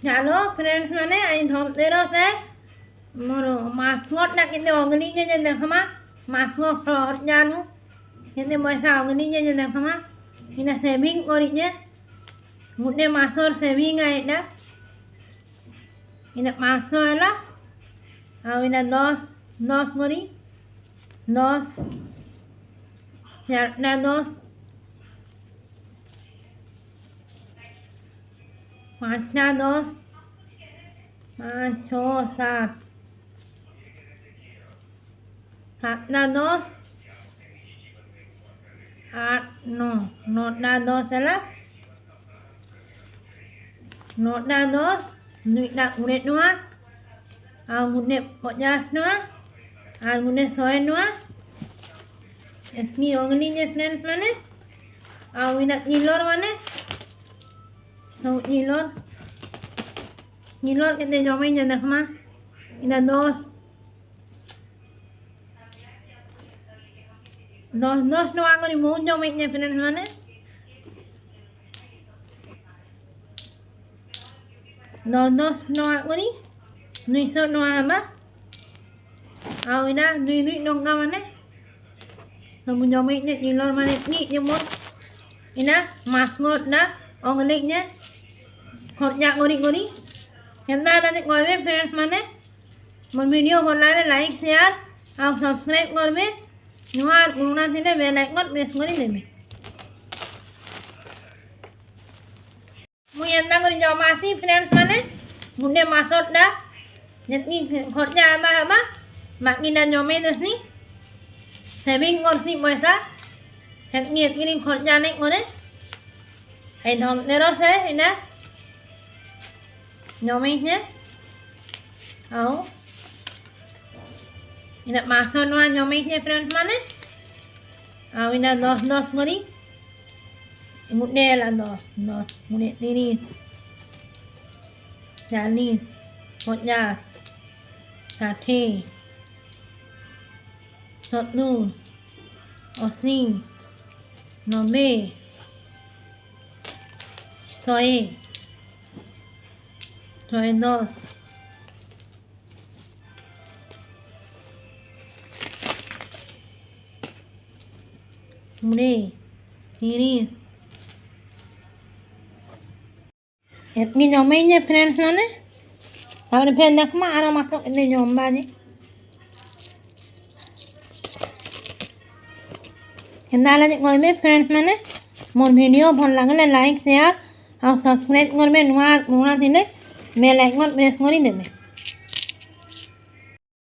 Halo friends mane ai thom tero se moro masngot nak ini ogni je jende khama masngot hor janu jende moi sa ogni je jende khama ina saving kori je mudde masor saving ai da ina masor la au ina dos kori dos ya na dos 5 na 10 5 6 7 7 na 10 8 9 9 na 10 salah 9 na 10 nuit na unit noa au unit pojas noa au unit soy noa ni ogni je friends mane au ina ilor mane Nấu nhí lót cái tên cho mình nhận được không ạ? Ina dos no ăn đi muốn cho mình nhận phần hơn đấy. No ăn đi. Nuôi sợ no ăn mà. Ao ina nuôi nong kawan đấy. Rồi muốn cho mình nhận nhí lót mà nhị như một. Ina mas ngot na ông lịch nhé. Hot jak ngori Henta nanti ngorbe friends mane mon video online like share au subscribe ngorbe nuar uruna tine bell icon press ngori deme mu yenda ngori jomasi friends mane munde masot da jetni khorja ama makina jome desni saving ngorsi moisa hetni etni khorja nek ngore ai dhong nero se ina Nyomi nhé. Au. Ina masuk noa nyomi nhé friends mana? Au ina dos ngori. Mudne la dos. Mudne ini. Jani. Hotja. Sathe. Sotnu. Osni. Nome. Soe. Rồi dos ini ini nyomenya friends mana tapi pendak mah ana masuk ini nyombanya kendala nih ngồi mấy friends mana một video ଭଲ ଲାଗିଲେ like share ଆଉ subscribe କରିବେ ନୂଆ ନୂଆ ଥିଲେ bail icon press କରିଦେବେ।